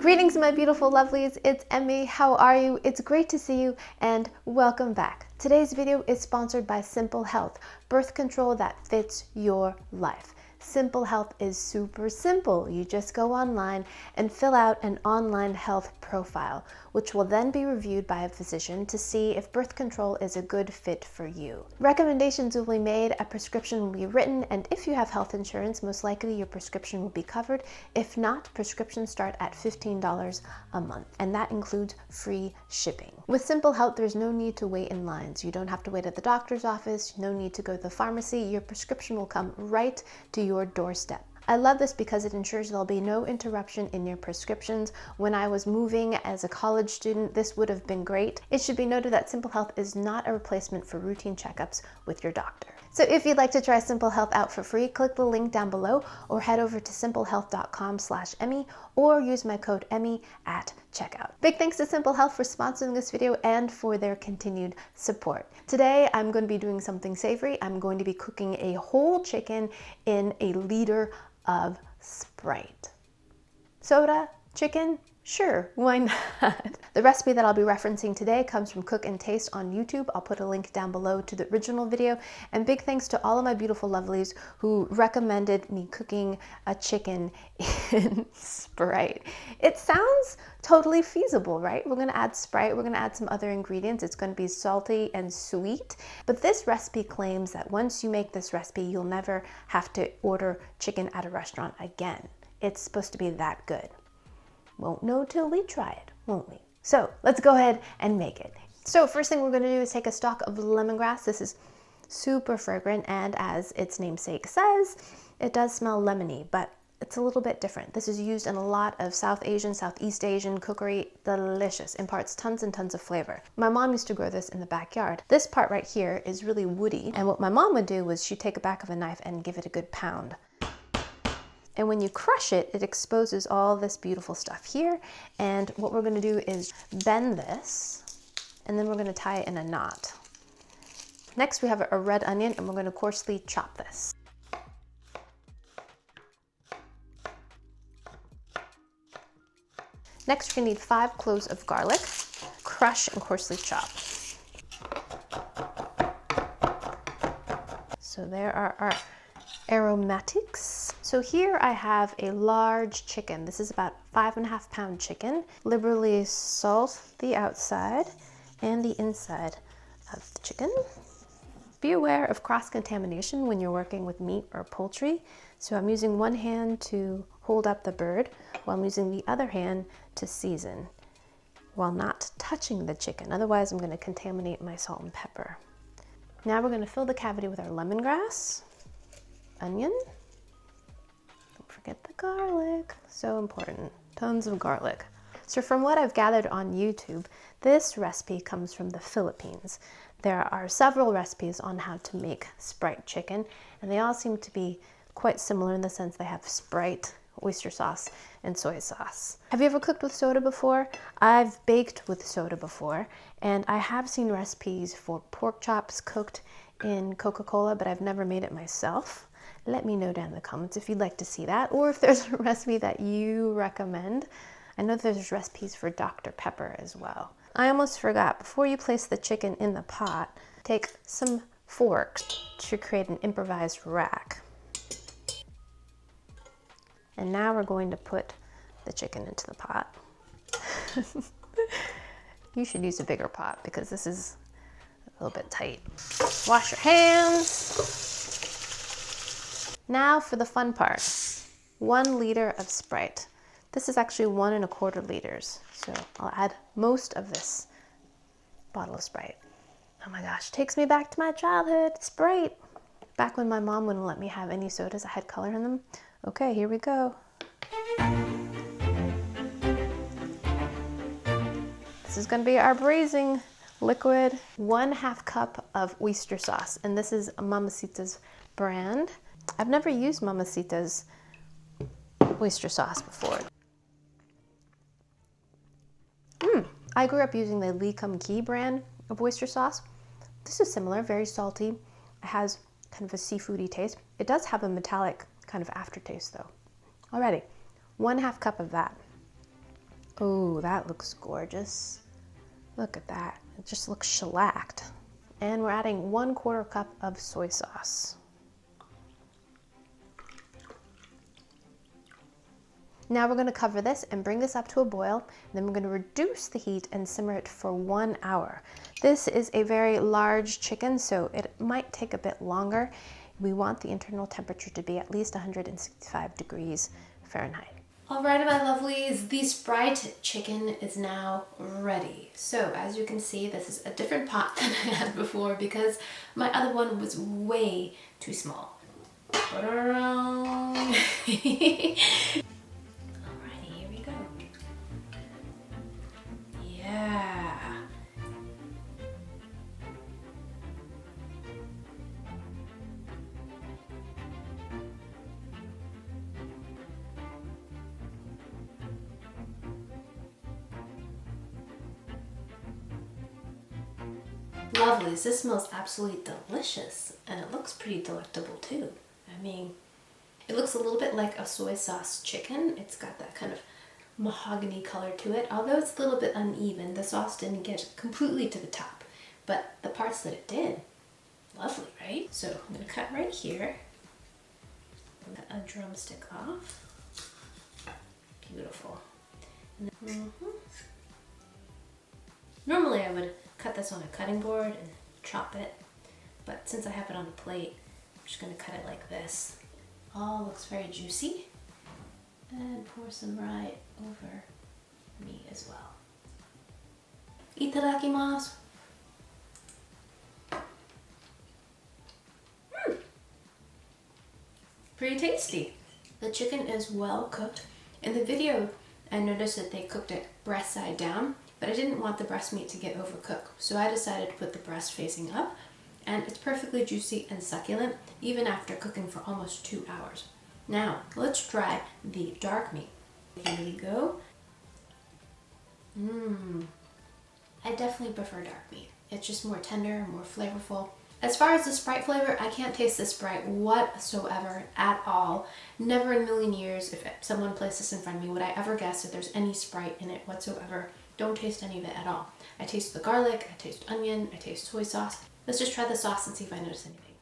Greetings, my beautiful lovelies. It's Emmy. How are you? It's great to see you and welcome back. Today's video is sponsored by Simple Health, birth control that fits your life. Simple Health is super simple. You just go online and fill out an online health profile, which will then be reviewed by a physician to see if birth control is a good fit for you. Recommendations will be made, a prescription will be written, and if you have health insurance, most likely your prescription will be covered. If not, prescriptions start at $15 a month, and that includes free shipping. With Simple Health, there's no need to wait in lines. You don't have to wait at the doctor's office, no need to go to the pharmacy. Your prescription will come right to your doorstep. I love this because it ensures there'll be no interruption in your prescriptions. When I was moving as a college student, this would have been great. It should be noted that Simple Health is not a replacement for routine checkups with your doctor. So if you'd like to try Simple Health out for free, click the link down below or head over to simplehealth.com/Emmy or use my code Emmy at checkout. Big thanks to Simple Health for sponsoring this video and for their continued support. Today, I'm going to be doing something savory. I'm going to be cooking a whole chicken in a liter of Sprite. Soda? Chicken? Sure, why not? The recipe that I'll be referencing today comes from Cook and Taste on YouTube. I'll put a link down below to the original video. And big thanks to all of my beautiful lovelies who recommended me cooking a chicken in Sprite. It sounds totally feasible, right? We're gonna add Sprite, we're gonna add some other ingredients. It's gonna be salty and sweet. But this recipe claims that once you make this recipe, you'll never have to order chicken at a restaurant again. It's supposed to be that good. Won't know till we try it, won't we? So let's go ahead and make it. So first thing we're gonna do is take a stalk of lemongrass. This is super fragrant, and as its namesake says, it does smell lemony, but it's a little bit different. This is used in a lot of South Asian, Southeast Asian cookery. Delicious, imparts tons and tons of flavor. My mom used to grow this in the backyard. This part right here is really woody, and what my mom would do was she'd take the back of a knife and give it a good pound. And when you crush it, it exposes all this beautiful stuff here. And what we're gonna do is bend this, and then we're gonna tie it in a knot. Next, we have a red onion, and we're gonna coarsely chop this. Next, we're gonna need 5 cloves of garlic, crush and coarsely chop. So there are our aromatics. So here I have a large chicken. This is about 5.5 pound chicken. Liberally salt the outside and the inside of the chicken. Be aware of cross-contamination when you're working with meat or poultry. So I'm using one hand to hold up the bird while I'm using the other hand to season while not touching the chicken. Otherwise, I'm going to contaminate my salt and pepper. Now we're going to fill the cavity with our lemongrass, onion, don't forget the garlic, so important, tons of garlic. So from what I've gathered on YouTube, this recipe comes from the Philippines. There are several recipes on how to make Sprite chicken, and they all seem to be quite similar in the sense they have Sprite, oyster sauce, and soy sauce. Have you ever cooked with soda before? I've baked with soda before, and I have seen recipes for pork chops cooked in Coca-Cola, but I've never made it myself. Let me know down in the comments if you'd like to see that, or if there's a recipe that you recommend. I know there's recipes for Dr. Pepper as well. I almost forgot, before you place the chicken in the pot, take some forks to create an improvised rack. And now we're going to put the chicken into the pot. You should use a bigger pot because this is a little bit tight. Wash your hands. Now for the fun part, 1 liter of Sprite. This is actually 1 1/4 liters. So I'll add most of this bottle of Sprite. Oh my gosh, takes me back to my childhood, Sprite. Back when my mom wouldn't let me have any sodas that had color in them. Okay, here we go. This is gonna be our braising liquid. 1/2 cup of oyster sauce, and this is Mamacita's brand. I've never used Mamacita's oyster sauce before. I grew up using the Lee Kum Kee brand of oyster sauce. This is similar, very salty. It has kind of a seafoody taste. It does have a metallic kind of aftertaste though. Alrighty, 1/2 cup of that. Oh, that looks gorgeous. Look at that. It just looks shellacked. And we're adding 1/4 cup of soy sauce. Now we're going to cover this and bring this up to a boil. And then we're going to reduce the heat and simmer it for 1 hour. This is a very large chicken, so it might take a bit longer. We want the internal temperature to be at least 165 degrees Fahrenheit. Alright, my lovelies, the Sprite chicken is now ready. So as you can see, this is a different pot than I had before because my other one was way too small. Alrighty, here we go. Yeah. Lovelies, this smells absolutely delicious and it looks pretty delectable too. I mean, it looks a little bit like a soy sauce chicken. It's got that kind of mahogany color to it, although it's a little bit uneven. The sauce didn't get completely to the top, but the parts that it did, lovely, right? So I'm going to cut right here. Cut a drumstick off. Beautiful. Normally I would cut this on a cutting board and chop it, but since I have it on a plate, I'm just going to cut it like this. All looks very juicy. And pour some right over me as well. Itadakimasu. Pretty tasty. The chicken is well cooked. In the video, I noticed that they cooked it breast side down, but I didn't want the breast meat to get overcooked, so I decided to put the breast facing up, and it's perfectly juicy and succulent, even after cooking for almost 2 hours. Now, let's try the dark meat. Here we go. I definitely prefer dark meat. It's just more tender, more flavorful. As far as the Sprite flavor, I can't taste the Sprite whatsoever at all. Never in a million years, if someone placed this in front of me, would I ever guess that there's any Sprite in it whatsoever. Don't taste any of it at all. I taste the garlic, I taste onion, I taste soy sauce. Let's just try the sauce and see if I notice anything.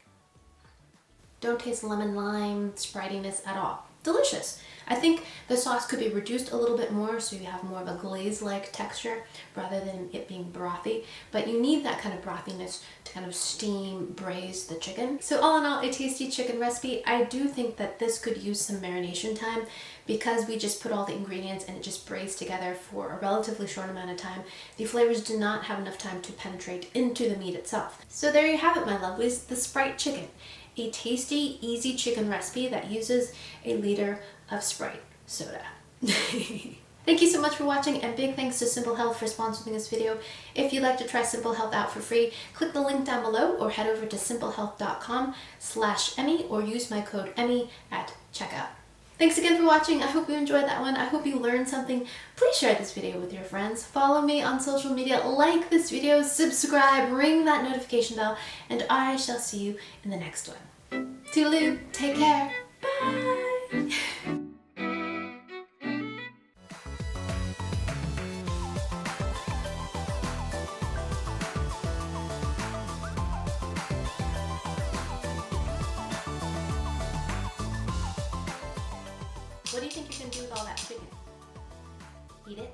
Don't taste lemon lime spritiness at all. Delicious. I think the sauce could be reduced a little bit more so you have more of a glaze-like texture rather than it being brothy, but you need that kind of brothiness to kind of steam braise the chicken. So all in all, a tasty chicken recipe. I do think that this could use some marination time because we just put all the ingredients and it just braised together for a relatively short amount of time. The flavors do not have enough time to penetrate into the meat itself. So there you have it, my lovelies, the Sprite chicken. A tasty, easy chicken recipe that uses a liter of Sprite soda. Thank you so much for watching, and big thanks to Simple Health for sponsoring this video. If you'd like to try Simple Health out for free, click the link down below or head over to simplehealth.com/Emmy or use my code Emmy at checkout. Thanks again for watching. I hope you enjoyed that one. I hope you learned something. Please share this video with your friends. Follow me on social media, like this video, subscribe, ring that notification bell, and I shall see you in the next one. Toodaloo, take care, bye! What do you think you can do with all that chicken? Eat it?